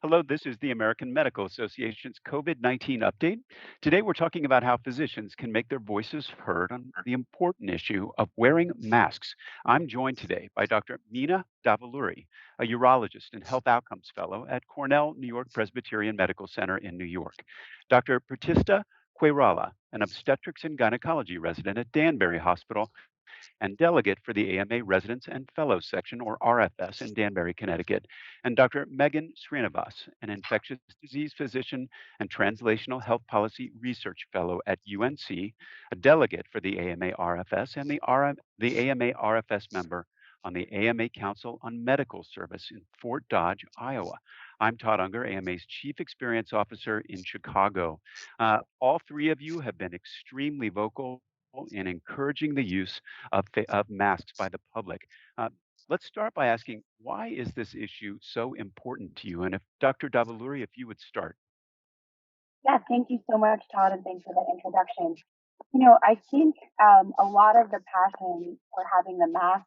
Hello, this is the American Medical Association's COVID-19 update. Today, we're talking about how physicians can make their voices heard on the important issue of wearing masks. I'm joined today by Dr. Mina Davaluri, a urologist and health outcomes fellow at Cornell New York Presbyterian Medical Center in New York, Dr. Pratista Quayrala, an obstetrics and gynecology resident at Danbury Hospital and delegate for the AMA Residents and Fellows section, or RFS, in Danbury, Connecticut, and Dr. Megan Srinivas, an infectious disease physician and translational health policy research fellow at UNC, a delegate for the AMA RFS, and the AMA RFS member on the AMA Council on Medical Service in Fort Dodge, Iowa. I'm Todd Unger, AMA's Chief Experience Officer in Chicago. All three of you have been extremely vocal in encouraging the use of masks by the public. Uh, let's start by asking, why is this issue so important to you? And if Dr. Davaluri, if you would start. Yeah, thank you so much, Todd, and thanks for the introduction. I think a lot of the passion for having the mask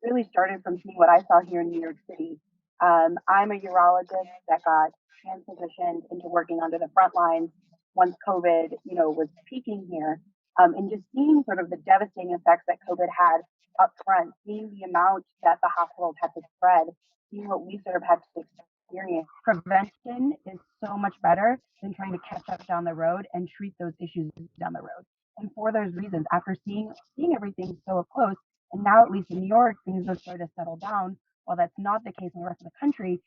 really started from seeing what I saw here in New York City. I'm a urologist that got transitioned into working under the front lines once COVID, was peaking here, and just seeing sort of the devastating effects that COVID had up front, seeing the amount that the hospitals had to spread, seeing what we sort of had to experience. Prevention is so much better than trying to catch up down the road and treat those issues down the road. And for those reasons, after seeing everything so up close, and now at least in New York, things have started to settle down. While that's not the case in the rest of the country,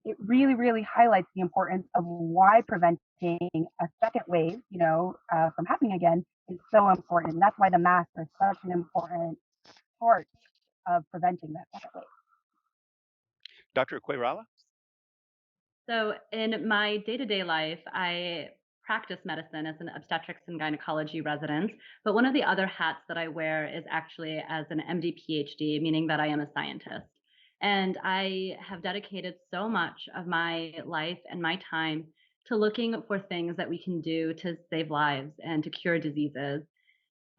it really, really highlights the importance of why preventing a second wave, from happening again is so important. And that's why the masks are such an important part of preventing that second wave. Dr. Quayrala? So, in my day to day life, I practice medicine as an obstetrics and gynecology resident. But one of the other hats that I wear is actually as an MD PhD, meaning that I am a scientist. And I have dedicated so much of my life and my time to looking for things that we can do to save lives and to cure diseases.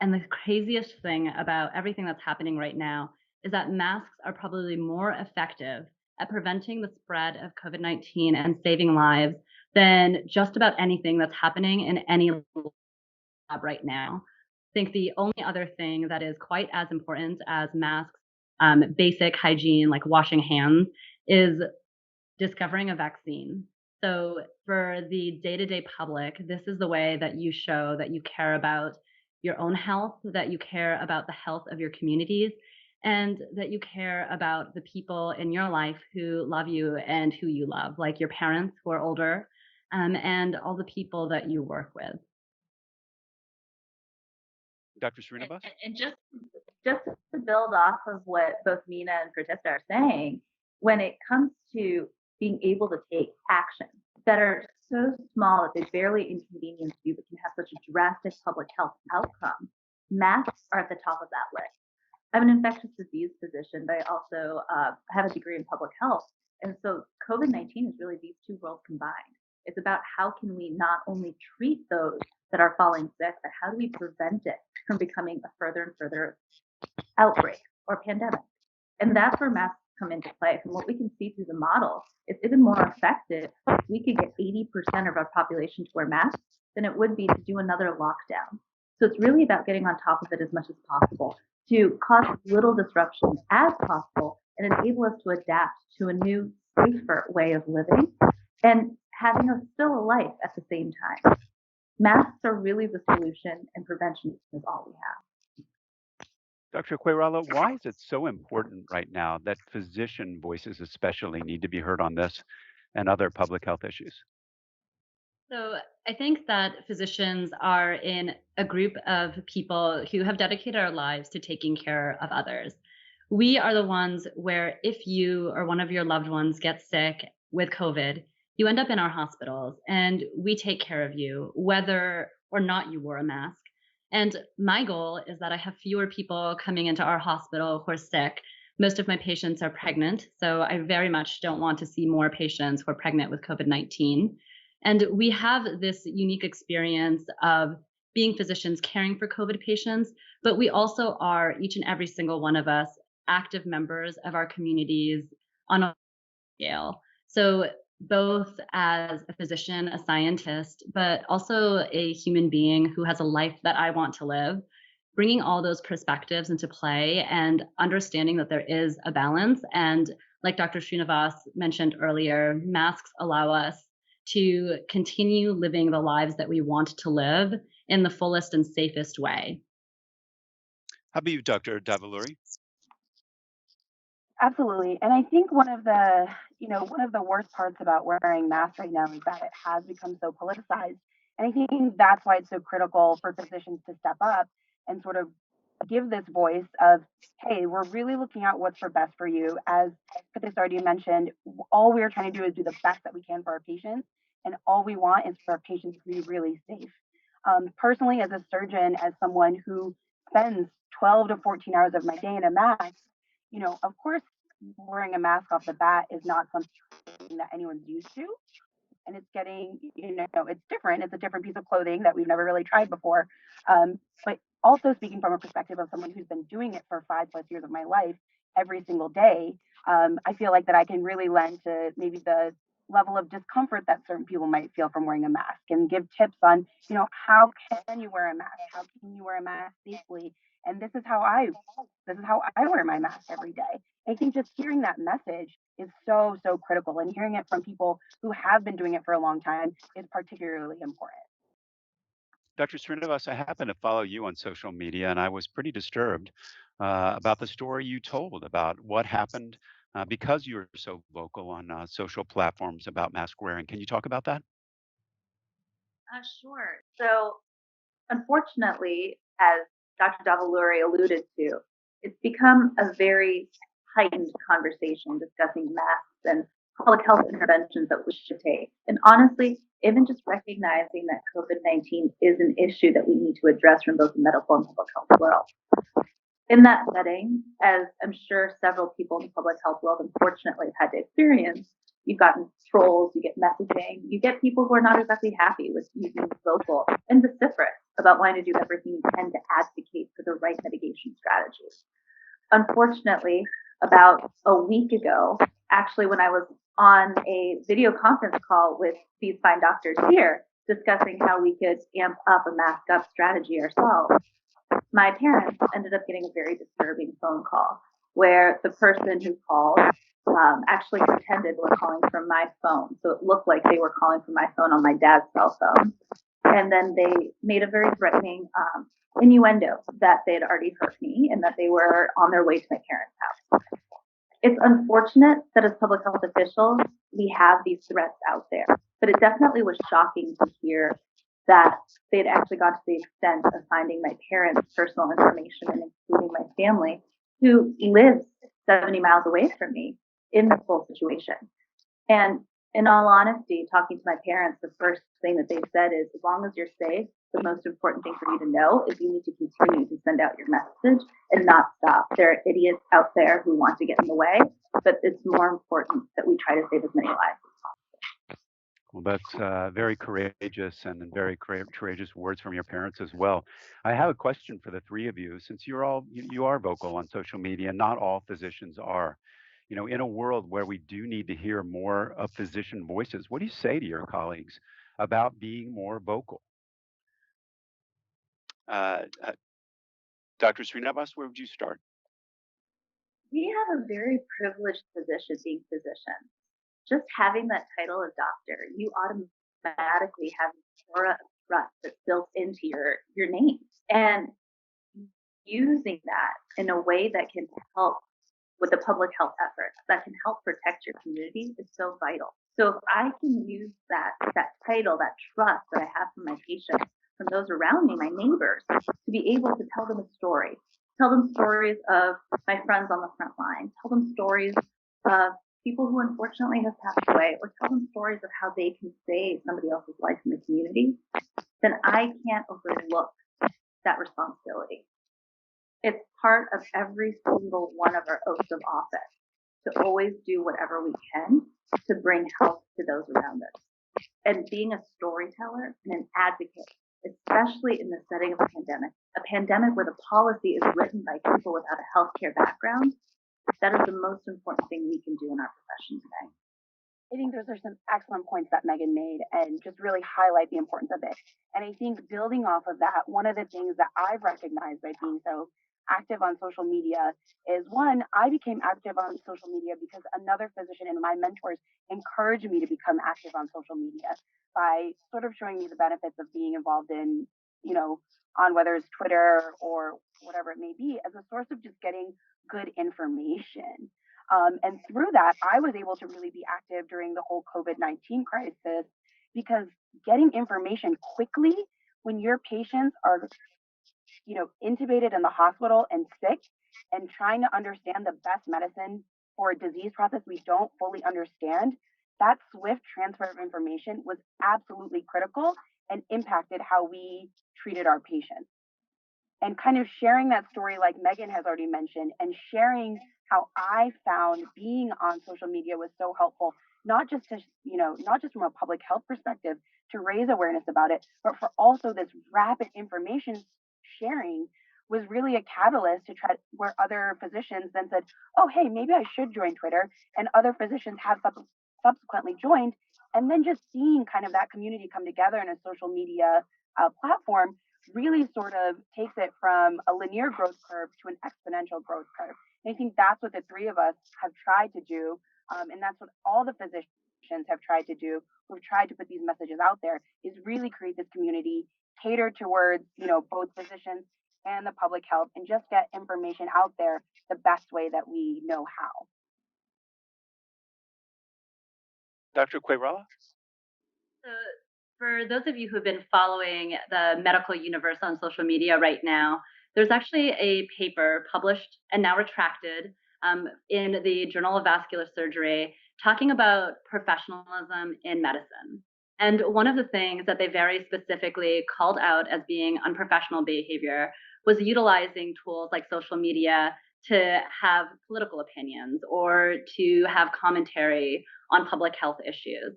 And the craziest thing about everything that's happening right now is that masks are probably more effective at preventing the spread of COVID-19 and saving lives than just about anything that's happening in any lab right now. I think the only other thing that is quite as important as masks, basic hygiene like washing hands, is discovering a vaccine. So for the day-to-day public, this is the way that you show that you care about your own health, that you care about the health of your communities, and that you care about the people in your life who love you and who you love, like your parents who are older, and all the people that you work with. Dr. And, Srinivas? and and just to build off of what both Mina and Pratista are saying, when it comes to being able to take actions that are so small that they barely inconvenience you, but can have such a drastic public health outcome, masks are at the top of that list. I'm an infectious disease physician, but I also have a degree in public health. And so COVID-19 is really these two worlds combined. It's about how can we not only treat those that are falling sick, but how do we prevent it from becoming a further and further outbreak or pandemic? And that's where masks come into play. From what we can see through the model, it's even more effective if we could get 80% of our population to wear masks than it would be to do another lockdown. So it's really about getting on top of it as much as possible to cause as little disruption as possible and enable us to adapt to a new, safer way of living and having still a life at the same time. Masks are really the solution, and prevention is all we have. Dr. Quayrala, why is it so important right now that physician voices especially need to be heard on this and other public health issues? So I think that physicians are in a group of people who have dedicated our lives to taking care of others. We are the ones where if you or one of your loved ones gets sick with COVID, you end up in our hospitals and we take care of you, whether or not you wore a mask. And my goal is that I have fewer people coming into our hospital who are sick. Most of my patients are pregnant, so I very much don't want to see more patients who are pregnant with COVID-19. And we have this unique experience of being physicians caring for COVID patients, but we also are, each and every single one of us, active members of our communities on a scale. So both as a physician, a scientist, but also a human being who has a life that I want to live. Bringing all those perspectives into play and understanding that there is a balance. And like Dr. Srinivas mentioned earlier, masks allow us to continue living the lives that we want to live in the fullest and safest way. How about you, Dr. Davaluri? Absolutely. And I think one of the worst parts about wearing masks right now is that it has become so politicized. And I think that's why it's so critical for physicians to step up and sort of give this voice of, hey, we're really looking at what's for best for you. As Patricia already mentioned, all we're trying to do is do the best that we can for our patients. And all we want is for our patients to be really safe. Personally, as a surgeon, as someone who spends 12 to 14 hours of my day in a mask, of course, wearing a mask off the bat is not something that anyone's used to. And it's getting, it's different. It's a different piece of clothing that we've never really tried before. But also speaking from a perspective of someone who's been doing it for 5+ years of my life every single day, I feel like that I can really lend to maybe the level of discomfort that certain people might feel from wearing a mask and give tips on, how can you wear a mask? How can you wear a mask safely? And this is how I wear my mask every day. I think just hearing that message is so, so critical. And hearing it from people who have been doing it for a long time is particularly important. Dr. Srinivas, I happen to follow you on social media, and I was pretty disturbed about the story you told about what happened because you were so vocal on social platforms about mask wearing. Can you talk about that? Sure. So, unfortunately, as Dr. Davaluri alluded to, it's become a very heightened conversation discussing masks and public health interventions that we should take. And honestly, even just recognizing that COVID-19 is an issue that we need to address from both the medical and public health world. In that setting, as I'm sure several people in the public health world unfortunately have had to experience, you've gotten trolls, you get messaging, you get people who are not exactly happy with you being vocal and vociferous about wanting to do everything you can to advocate for the right mitigation strategies. Unfortunately, about a week ago, actually, when I was on a video conference call with these fine doctors here discussing how we could amp up a mask up strategy ourselves, my parents ended up getting a very disturbing phone call where the person who called actually pretended were calling from my phone. So it looked like they were calling from my phone on my dad's cell phone. And then they made a very threatening innuendo that they had already hurt me and that they were on their way to my parents' house. It's unfortunate that as public health officials, we have these threats out there, but it definitely was shocking to hear that they'd actually got to the extent of finding my parents' personal information and including my family, who lives 70 miles away from me, in this whole situation. And in all honesty, talking to my parents, the first thing that they said is, as long as you're safe, the most important thing for you to know is you need to continue to send out your message and not stop. There are idiots out there who want to get in the way, but it's more important that we try to save as many lives. Well, that's very courageous and very courageous words from your parents as well. I have a question for the three of you. Since you are vocal on social media, not all physicians are. In a world where we do need to hear more of physician voices, what do you say to your colleagues about being more vocal? Uh, uh, Dr. Srinivas, where would you start? We have a very privileged position being physicians. Just having that title of doctor, you automatically have an aura of trust that's built into your name. And using that in a way that can help with the public health efforts, that can help protect your community is so vital. So if I can use that title, that trust that I have from my patients, from those around me, my neighbors, to be able to tell them a story, tell them stories of my friends on the front line, tell them stories of people who unfortunately have passed away, or tell them stories of how they can save somebody else's life in the community, then I can't overlook that responsibility. It's part of every single one of our oaths of office to always do whatever we can to bring help to those around us. And being a storyteller and an advocate, especially in the setting of a pandemic where the policy is written by people without a healthcare background, that is the most important thing we can do in our profession today. I think those are some excellent points that Megan made and just really highlight the importance of it. And I think building off of that, one of the things that I've recognized by being so active on social media is one, I became active on social media because another physician and my mentors encouraged me to become active on social media by sort of showing me the benefits of being involved in, on whether it's Twitter or whatever it may be, as a source of just getting good information. And through that, I was able to really be active during the whole COVID-19 crisis because getting information quickly when your patients are, intubated in the hospital and sick and trying to understand the best medicine for a disease process we don't fully understand, that swift transfer of information was absolutely critical and impacted how we treated our patients, and kind of sharing that story like Megan has already mentioned, and sharing how I found being on social media was so helpful, not just to, not just from a public health perspective to raise awareness about it, but for also this rapid information sharing was really a catalyst to try where other physicians then said, oh, hey, maybe I should join Twitter. And other physicians have subsequently joined. And then just seeing kind of that community come together in a social media platform really sort of takes it from a linear growth curve to an exponential growth curve. And I think that's what the three of us have tried to do. And that's what all the physicians have tried to do who've tried to put these messages out there, is really create this community catered towards, both physicians and the public health, and just get information out there the best way that we know how. Dr. Quayrala? So, for those of you who've been following the medical universe on social media right now, there's actually a paper published and now retracted in the Journal of Vascular Surgery talking about professionalism in medicine. And one of the things that they very specifically called out as being unprofessional behavior was utilizing tools like social media to have political opinions or to have commentary on public health issues.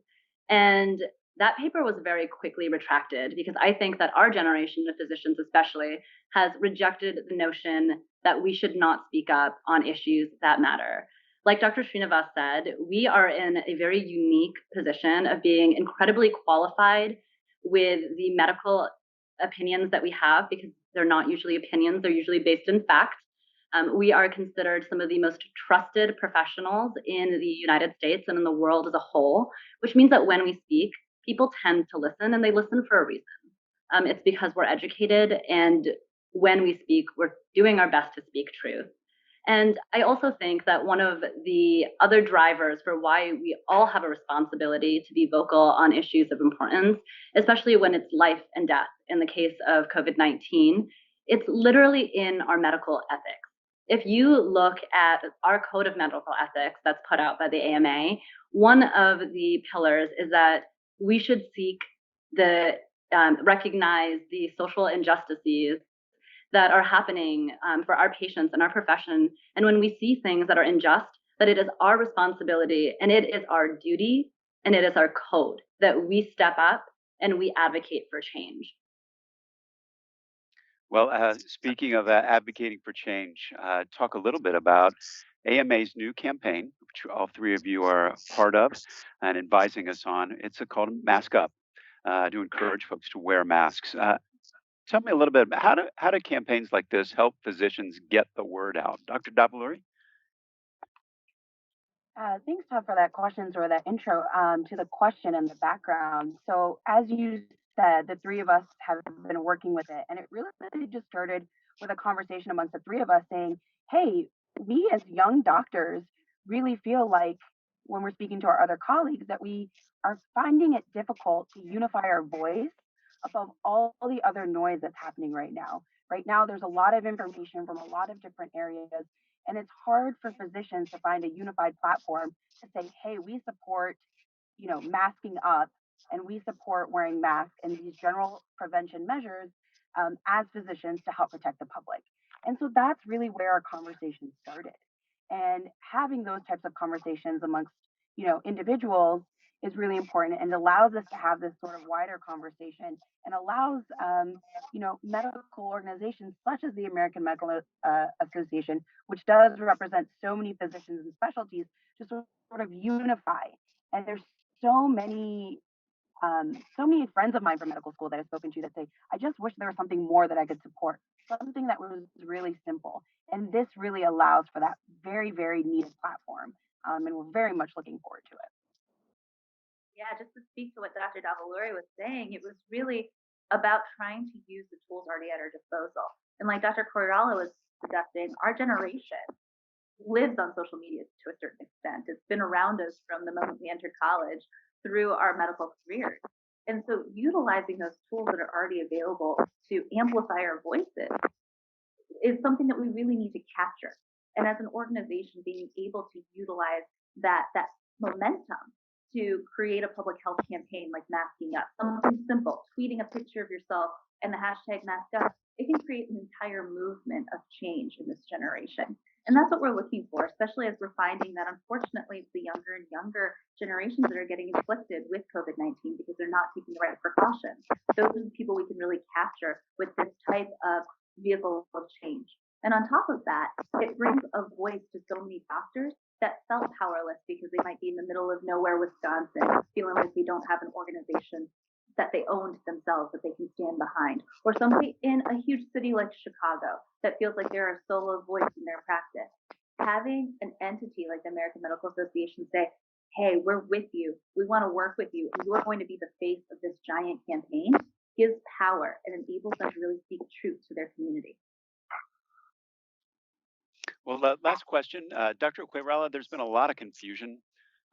And that paper was very quickly retracted because I think that our generation of physicians, especially, has rejected the notion that we should not speak up on issues that matter. Like Dr. Srinivas said, we are in a very unique position of being incredibly qualified with the medical opinions that we have, because they're not usually opinions, they're usually based in fact. We are considered some of the most trusted professionals in the United States and in the world as a whole, which means that when we speak, people tend to listen, and they listen for a reason. It's because we're educated, and when we speak, we're doing our best to speak truth. And I also think that one of the other drivers for why we all have a responsibility to be vocal on issues of importance, especially when it's life and death in the case of COVID-19, it's literally in our medical ethics. If you look at our code of medical ethics that's put out by the AMA, one of the pillars is that we should seek the recognize the social injustices that are happening for our patients and our profession. And when we see things that are unjust, that it is our responsibility and it is our duty and it is our code that we step up and we advocate for change. Well, speaking of advocating for change, talk a little bit about AMA's new campaign, which all three of you are a part of and advising us on. It's called Mask Up, to encourage folks to wear masks. Tell me a little bit about how do campaigns like this help physicians get the word out? Dr. Davaluri? Thanks, Todd, for that questions or that intro to the question and the background. So, as you said, the three of us have been working with it, and it really just started with a conversation amongst the three of us saying, hey, we as young doctors really feel like when we're speaking to our other colleagues that we are finding it difficult to unify our voice above all the other noise that's happening right now. Right now, there's a lot of information from a lot of different areas, and it's hard for physicians to find a unified platform to say, hey, we support, masking up, and we support wearing masks and these general prevention measures as physicians to help protect the public. And so that's really where our conversation started. And having those types of conversations amongst, individuals is really important, and allows us to have this sort of wider conversation, and allows, medical organizations such as the American Medical Association, which does represent so many physicians and specialties, to sort of unify And there's so many so many friends of mine from medical school that I've spoken to that say, I just wish there was something more that I could support, something that was really simple. And this really allows for that very, very needed platform. And we're very much looking forward to it. Yeah, just to speak to what Dr. Davaluri was saying, it was really about trying to use the tools already at our disposal. And like Dr. Corrala was suggesting, our generation lives on social media to a certain extent. It's been around us from the moment we entered college through our medical careers. And so utilizing those tools that are already available to amplify our voices is something that we really need to capture. And as an organization, being able to utilize that momentum to create a public health campaign like masking up, something simple, tweeting a picture of yourself and the hashtag mask up, it can create an entire movement of change in this generation. And that's what we're looking for, especially as we're finding that unfortunately it's the younger and younger generations that are getting afflicted with COVID-19 because they're not taking the right precautions. Those are the people we can really capture with this type of vehicle of change. And on top of that, it brings a voice to so many doctors that felt powerless because they might be in the middle of nowhere, Wisconsin, feeling like they don't have an organization that they owned themselves that they can stand behind, or somebody in a huge city like Chicago that feels like they're a solo voice in their practice. Having an entity like the American Medical Association say, hey, we're with you, we want to work with you, and you're going to be the face of this giant campaign, gives power and enables them to really speak truth to their community. Well, last question, Dr. Quayrala, there's been a lot of confusion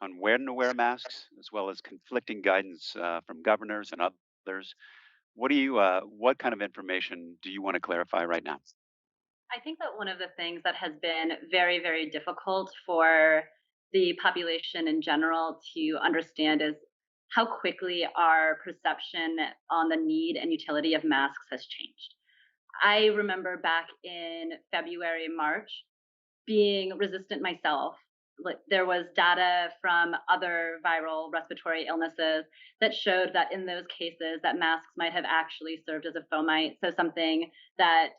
on when to wear masks, as well as conflicting guidance from governors and others. What kind of information do you want to clarify right now? I think that one of the things that has been very, very difficult for the population in general to understand is how quickly our perception on the need and utility of masks has changed. I remember back in February, March, being resistant myself. Like, there was data from other viral respiratory illnesses that showed that in those cases that masks might have actually served as a fomite, so something that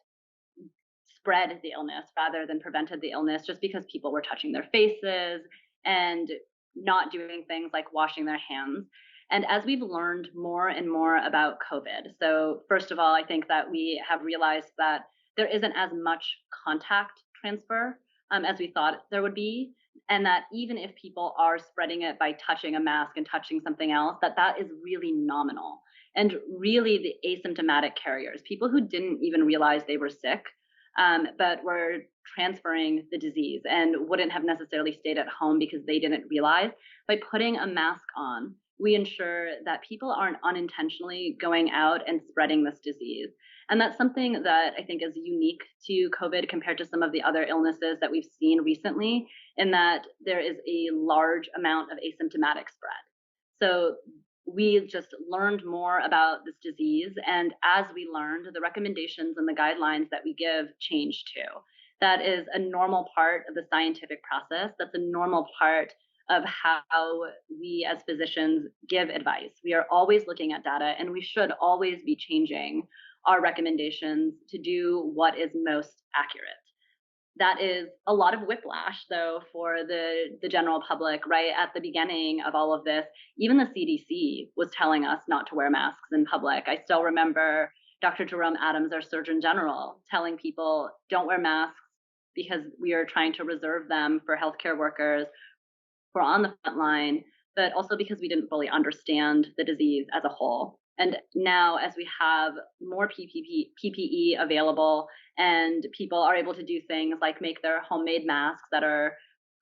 spread the illness rather than prevented the illness, just because people were touching their faces and not doing things like washing their hands. And as we've learned more and more about COVID, so first of all, I think that we have realized that there isn't as much contact transfer as we thought there would be. And that even if people are spreading it by touching a mask and touching something else, that is really nominal. And really, the asymptomatic carriers, people who didn't even realize they were sick, but were transferring the disease and wouldn't have necessarily stayed at home because they didn't realize. By putting a mask on, we ensure that people aren't unintentionally going out and spreading this disease. And that's something that I think is unique to COVID compared to some of the other illnesses that we've seen recently, in that there is a large amount of asymptomatic spread. So we just learned more about this disease. And as we learned, the recommendations and the guidelines that we give changed too. That is a normal part of the scientific process. That's a normal part of how we as physicians give advice. We are always looking at data, and we should always be changing our recommendations to do what is most accurate. That is a lot of whiplash, though, for the general public. Right at the beginning of all of this, even the CDC was telling us not to wear masks in public. I still remember Dr. Jerome Adams, our Surgeon General, telling people don't wear masks because we are trying to reserve them for healthcare workers who are on the front line, but also because we didn't fully understand the disease as a whole. And now, as we have more PPE available and people are able to do things like make their homemade masks that are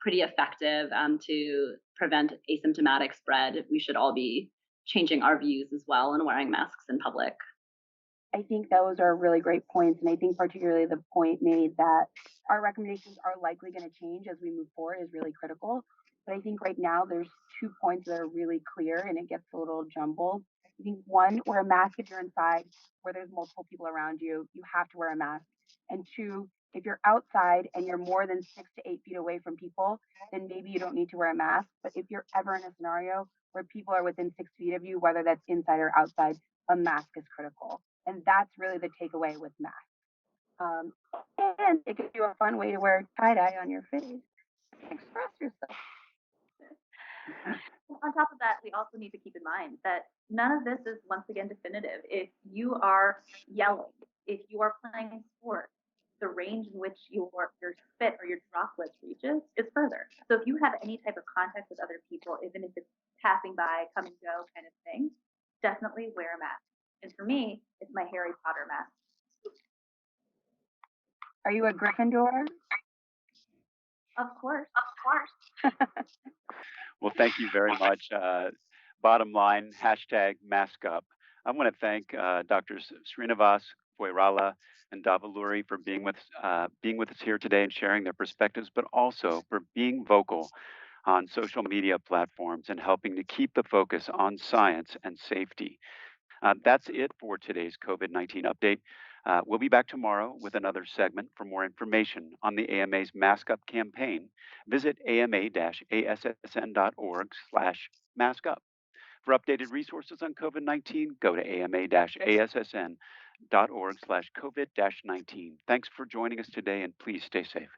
pretty effective to prevent asymptomatic spread, we should all be changing our views as well and wearing masks in public. I think those are really great points. And I think particularly the point made that our recommendations are likely going to change as we move forward is really critical. But I think right now there's 2 points that are really clear and it gets a little jumbled. I think one, wear a mask if you're inside where there's multiple people around you, you have to wear a mask. And two, if you're outside and you're more than 6 to 8 feet away from people, then maybe you don't need to wear a mask. But if you're ever in a scenario where people are within 6 feet of you, whether that's inside or outside, a mask is critical. And that's really the takeaway with masks. Um, and it gives you a fun way to wear tie dye on your face and express yourself. On top of that, we also need to keep in mind that none of this is once again definitive. If you are yelling, if you are playing sports, the range in which your spit or your droplets reaches is further. So if you have any type of contact with other people, even if it's passing by, come and go kind of thing, definitely wear a mask. And for me, it's my Harry Potter mask. Are you a Gryffindor? Of course. Well, thank you very much. Bottom line, hashtag mask up. I want to thank Drs. Srinivas, Koirala, and Davaluri for being with us here today and sharing their perspectives, but also for being vocal on social media platforms and helping to keep the focus on science and safety. That's it for today's COVID-19 update. We'll be back tomorrow with another segment. For more information on the AMA's Mask Up campaign, visit ama-assn.org/maskup. For updated resources on COVID-19, go to ama-assn.org/COVID-19. Thanks for joining us today, and please stay safe.